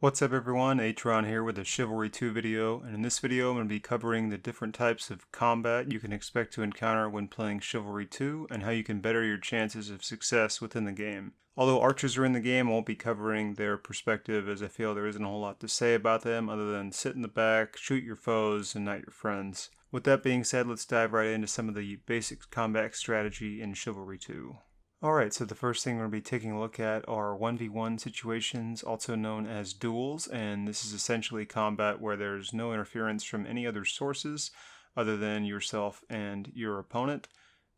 What's up everyone, Atron here with a Chivalry 2 video, and in this video I'm going to be covering the different types of combat you can expect to encounter when playing Chivalry 2 and how you can better your chances of success within the game. Although archers are in the game, I won't be covering their perspective as I feel there isn't a whole lot to say about them other than sit in the back, shoot your foes, and not your friends. With that being said, let's dive right into some of the basic combat strategy in Chivalry 2. Alright, so the first thing we're going to be taking a look at are 1v1 situations, also known as duels, and this is essentially combat where there's no interference from any other sources other than yourself and your opponent.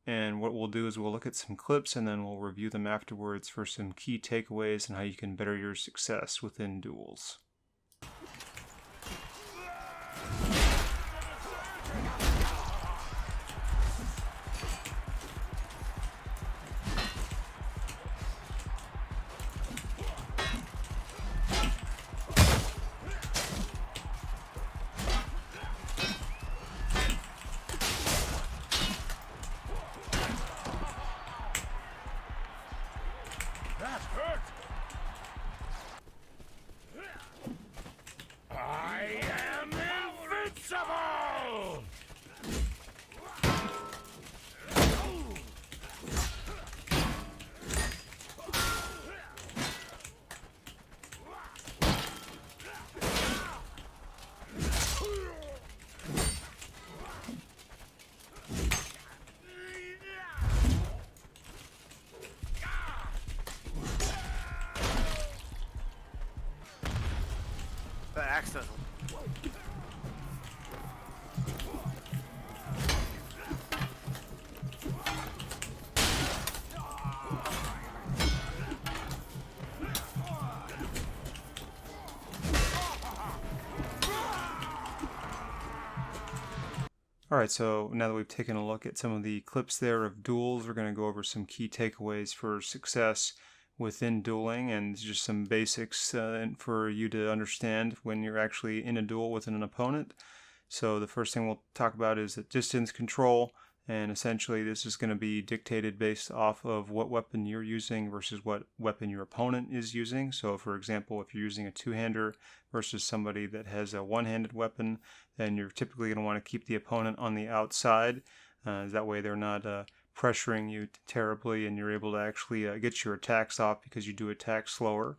And what we'll do is we'll look at some clips and then we'll review them afterwards for some key takeaways and how you can better your success within duels. That hurt! I am invincible! The axe doesn't. Alright, so now that we've taken a look at some of the clips there of duels, we're going to go over some key takeaways for success within dueling and just some basics for you to understand when you're actually in a duel with an opponent. So the first thing we'll talk about is the distance control, and essentially this is going to be dictated based off of what weapon you're using versus what weapon your opponent is using. So for example, if you're using a two-hander versus somebody that has a one-handed weapon, then you're typically going to want to keep the opponent on the outside. That way they're not pressuring you terribly and you're able to actually get your attacks off because you do attack slower.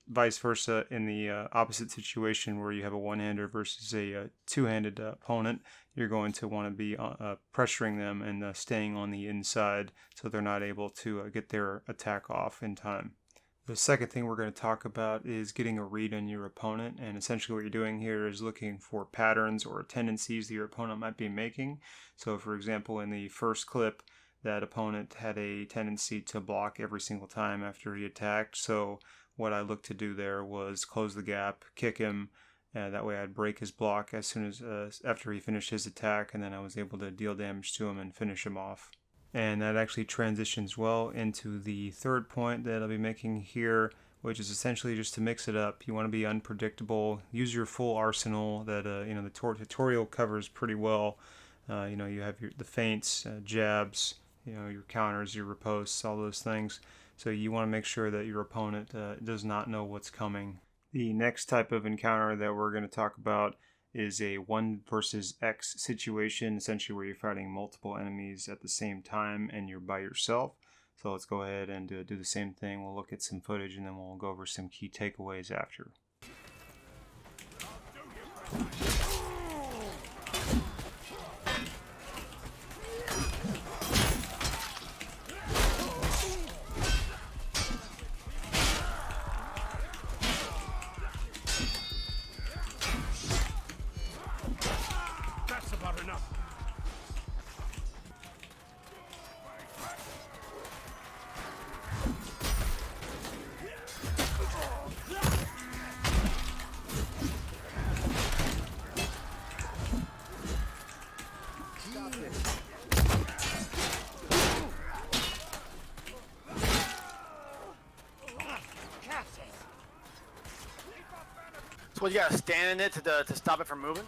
Vice versa, in the opposite situation where you have a one-hander versus a two-handed opponent, you're going to want to be pressuring them and staying on the inside so they're not able to get their attack off in time. The second thing we're going to talk about is getting a read on your opponent, and essentially what you're doing here is looking for patterns or tendencies that your opponent might be making. So for example, in the first clip, that opponent had a tendency to block every single time after he attacked, so what I looked to do there was close the gap, kick him, that way I'd break his block as soon as after he finished his attack, and then I was able to deal damage to him and finish him off. And that actually transitions well into the third point that I'll be making here, which is essentially just to mix it up. You want to be unpredictable, use your full arsenal that the tutorial covers pretty well. You have the feints, jabs, your counters, your ripostes, all those things. So you want to make sure that your opponent does not know what's coming. The next type of encounter that we're going to talk about is a 1 versus X situation, essentially where you're fighting multiple enemies at the same time and you're by yourself. So let's go ahead and do the same thing. We'll look at some footage and then we'll go over some key takeaways after. That's about enough. So what, you gotta stand in it to stop it from moving?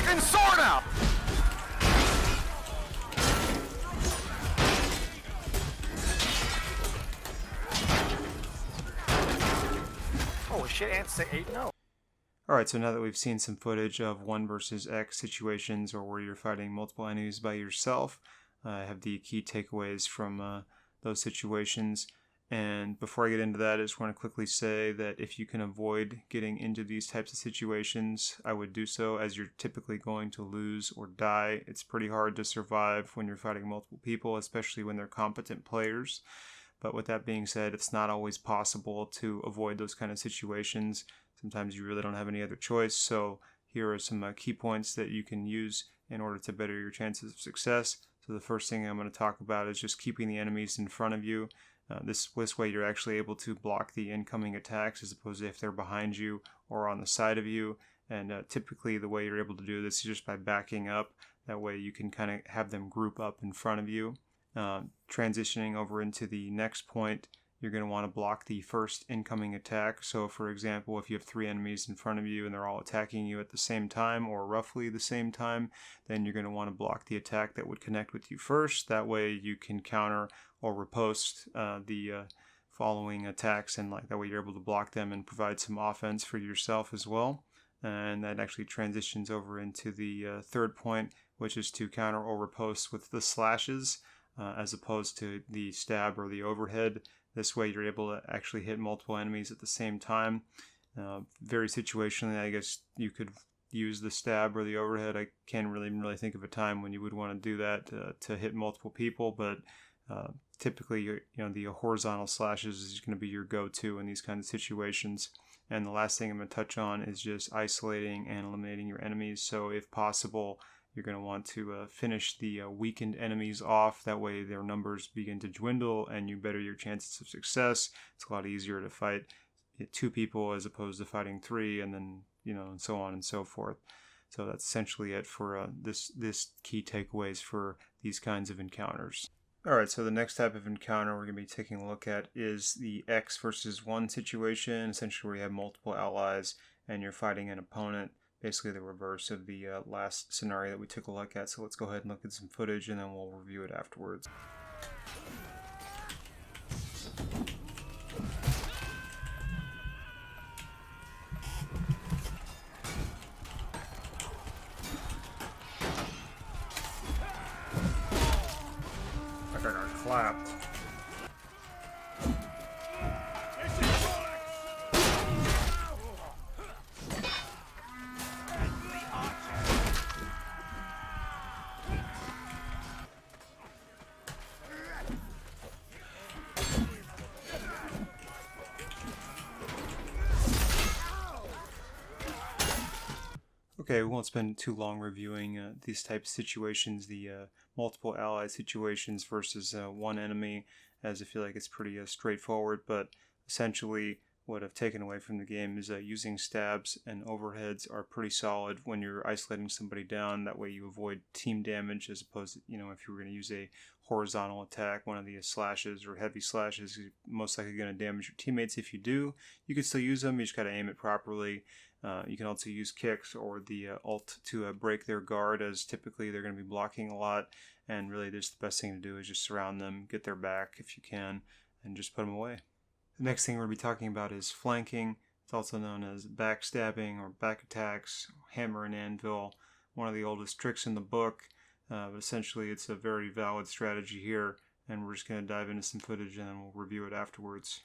fucking sword out! Oh shit, and say 8-0. Alright, so now that we've seen some footage of 1 versus X situations, or where you're fighting multiple enemies by yourself, I have the key takeaways from those situations. And before I get into that, I just want to quickly say that if you can avoid getting into these types of situations, I would do so, as you're typically going to lose or die. It's pretty hard to survive when you're fighting multiple people, especially when they're competent players. But with that being said, it's not always possible to avoid those kind of situations. Sometimes you really don't have any other choice. So here are some key points that you can use in order to better your chances of success. So the first thing I'm going to talk about is just keeping the enemies in front of you. This way you're actually able to block the incoming attacks, as opposed to if they're behind you or on the side of you. And typically the way you're able to do this is just by backing up. That way you can kind of have them group up in front of you. Transitioning over into the next point, you're going to want to block the first incoming attack. So for example, if you have 3 enemies in front of you and they're all attacking you at the same time, or roughly the same time, then you're going to want to block the attack that would connect with you first. That way you can counter or riposte the following attacks, and that way you're able to block them and provide some offense for yourself as well. And that actually transitions over into the third point, which is to counter or riposte with the slashes, as opposed to the stab or the overhead. This way you're able to actually hit multiple enemies at the same time. Very situationally, I guess you could use the stab or the overhead. I can't really think of a time when you would want to do that to hit multiple people, but typically the horizontal slashes is going to be your go-to in these kinds of situations. And the last thing I'm going to touch on is just isolating and eliminating your enemies. So if possible, you're going to want to finish the weakened enemies off. That way their numbers begin to dwindle and you better your chances of success. It's a lot easier to fight 2 people as opposed to fighting 3, and then and so on and so forth. So that's essentially it for this key takeaways for these kinds of encounters. Alright, so the next type of encounter we're going to be taking a look at is the X versus 1 situation, essentially where you have multiple allies and you're fighting an opponent. Basically the reverse of the last scenario that we took a look at. So let's go ahead and look at some footage and then we'll review it afterwards. Like I got clapped. Okay, we won't spend too long reviewing these types of situations, the multiple allied situations versus one enemy, as I feel like it's pretty straightforward. But essentially what I've taken away from the game is using stabs and overheads are pretty solid when you're isolating somebody down. That way you avoid team damage, as opposed to, if you were going to use a horizontal attack, one of the slashes or heavy slashes, you're most likely going to damage your teammates. If you do, you can still use them, you just got to aim it properly. You can also use kicks or the ult to break their guard, as typically they're going to be blocking a lot, and really just the best thing to do is just surround them, get their back if you can, and just put them away. The next thing we're going to be talking about is flanking. It's also known as backstabbing or back attacks, hammer and anvil, one of the oldest tricks in the book. But essentially it's a very valid strategy here, and we're just going to dive into some footage and then we'll review it afterwards.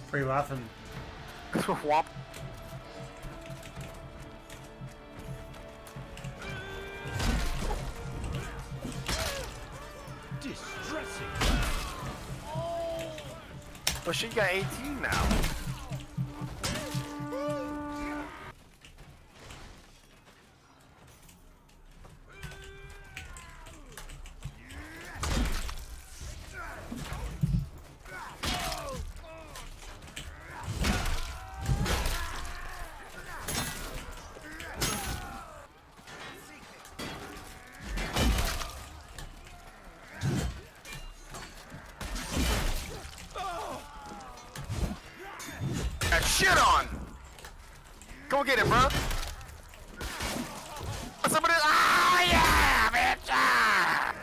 Why are you laughing? Whomp. Distressing. Well, she got 18 now. shit on. Go get it, bro. Somebody. Ah, yeah, bitch. Ah.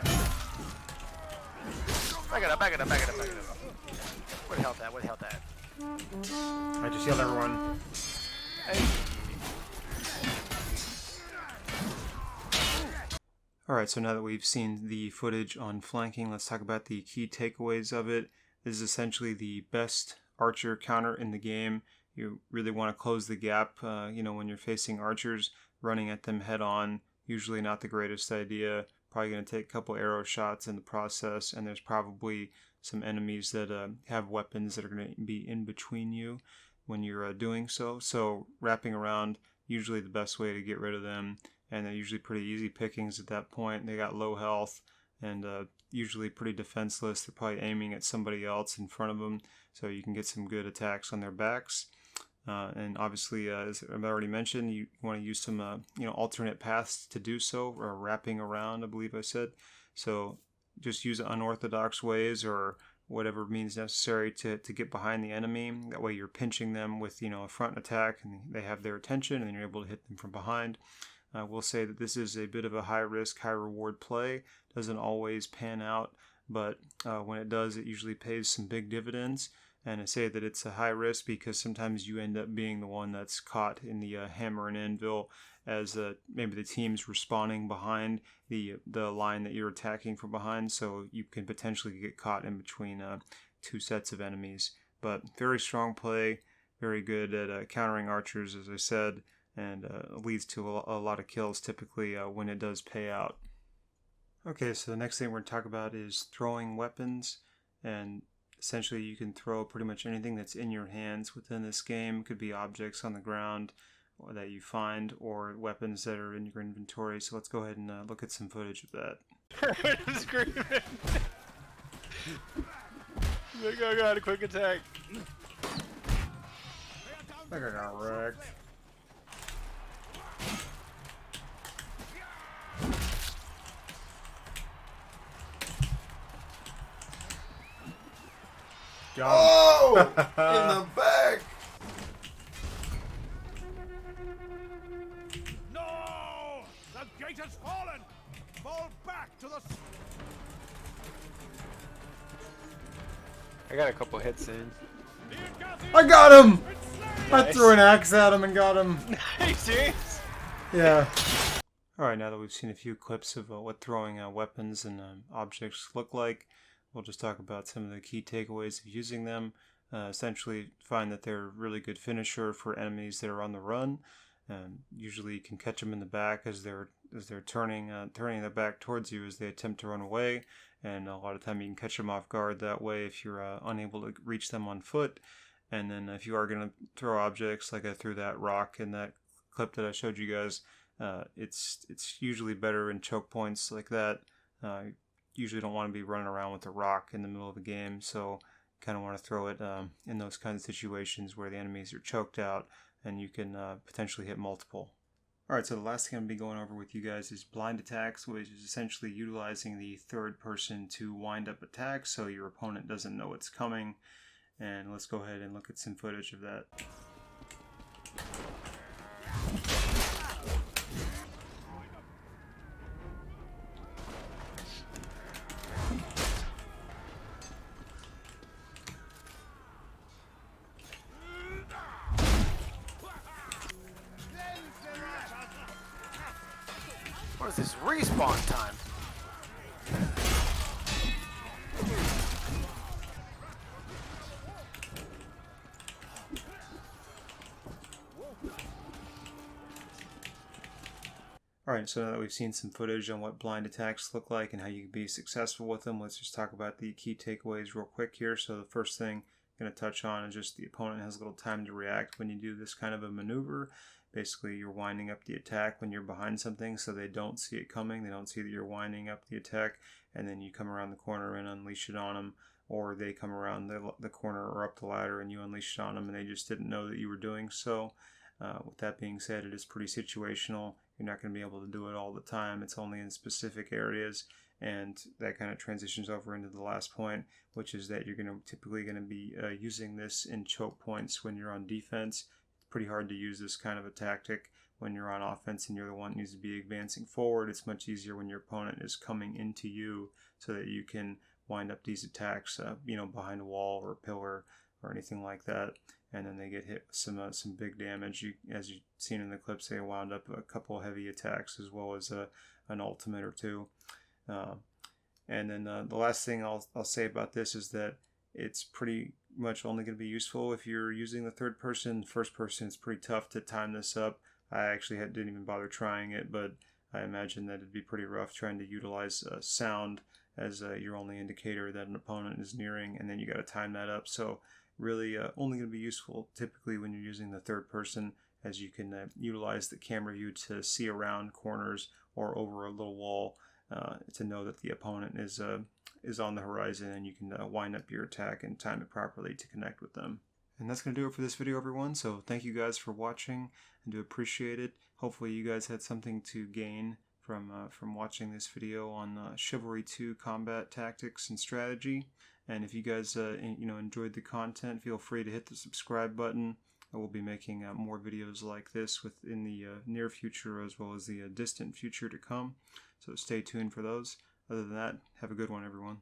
Back it up, back it up, back it up, back it up. Where the hell that? Where the hell that? I just healed everyone. Hey. Alright, so now that we've seen the footage on flanking, let's talk about the key takeaways of it. This is essentially the best archer counter in the game. You really want to close the gap, when you're facing archers, running at them head on. Usually not the greatest idea. Probably going to take a couple arrow shots in the process, and there's probably some enemies that have weapons that are going to be in between you when you're doing so. So wrapping around, usually the best way to get rid of them, and they're usually pretty easy pickings at that point. They got low health and usually pretty defenseless. They're probably aiming at somebody else in front of them, so you can get some good attacks on their backs. And obviously, as I've already mentioned, you want to use some alternate paths to do so, or wrapping around, I believe I said. So just use unorthodox ways or whatever means necessary to get behind the enemy. That way you're pinching them with a front attack, and they have their attention, and you're able to hit them from behind. I will say that this is a bit of a high risk, high reward play. Doesn't always pan out, but when it does, it usually pays some big dividends. And I say that it's a high risk because sometimes you end up being the one that's caught in the hammer and anvil, as maybe the team's respawning behind the line that you're attacking from behind, so you can potentially get caught in between two sets of enemies. But very strong play, very good at countering archers, as I said, and leads to a lot of kills typically when it does pay out. Okay, so the next thing we're going to talk about is throwing weapons, and essentially you can throw pretty much anything that's in your hands within this game. It could be objects on the ground or that you find, or weapons that are in your inventory. So let's go ahead and look at some footage of that. I'm screaming. I got a quick attack. I think I got wrecked. Oh! In the back! No! The gate has fallen! Fall back to the... I got a couple hits in. I got him! I threw an axe at him and got him. Are you serious? Yeah. Alright, now that we've seen a few clips of what throwing weapons and objects look like, we'll just talk about some of the key takeaways of using them. Essentially, find that they're a really good finisher for enemies that are on the run. Usually, you can catch them in the back as they're turning their back towards you as they attempt to run away. And a lot of time, you can catch them off guard that way if you're unable to reach them on foot. And then, if you are going to throw objects, like I threw that rock in that clip that I showed you guys, it's usually better in choke points like that. Usually don't want to be running around with a rock in the middle of the game, so kind of want to throw it in those kinds of situations where the enemies are choked out and you can potentially hit multiple. Alright, so the last thing I'm going to be going over with you guys is blind attacks, which is essentially utilizing the third person to wind up attacks so your opponent doesn't know it's coming. And let's go ahead and look at some footage of that. What is this respawn time? Alright, so now that we've seen some footage on what blind attacks look like and how you can be successful with them, let's just talk about the key takeaways real quick here. So the first thing I'm going to touch on is just the opponent has a little time to react when you do this kind of a maneuver. Basically, you're winding up the attack when you're behind something so they don't see it coming. They don't see that you're winding up the attack, and then you come around the corner and unleash it on them, or they come around the corner or up the ladder and you unleash it on them and they just didn't know that you were doing so. With that being said, it is pretty situational. You're not going to be able to do it all the time. It's only in specific areas, And that kind of transitions over into the last point, which is that you're typically going to be using this in choke points when you're on defense. It's pretty hard to use this kind of a tactic when you're on offense and you're the one that needs to be advancing forward. It's much easier when your opponent is coming into you, so that you can wind up these attacks, behind a wall or a pillar or anything like that, and then they get hit with some big damage. As you've seen in the clips, they wound up a couple heavy attacks as well as an ultimate or two. And then the last thing I'll say about this is that it's pretty much only going to be useful if you're using the third person. First person, it's pretty tough to time this up. I actually didn't even bother trying it, but I imagine that it'd be pretty rough trying to utilize sound as your only indicator that an opponent is nearing, and then you got to time that up. So really only going to be useful typically when you're using the third person, as you can utilize the camera view to see around corners or over a little wall to know that the opponent is on the horizon, and you can wind up your attack and time it properly to connect with them. And that's going to do it for this video, everyone. So thank you guys for watching. I do appreciate it. Hopefully you guys had something to gain from watching this video on Chivalry 2 combat tactics and strategy. And if you guys enjoyed the content, feel free to hit the subscribe button. I will be making more videos like this within the near future as well as the distant future to come. So stay tuned for those. Other than that, have a good one, everyone.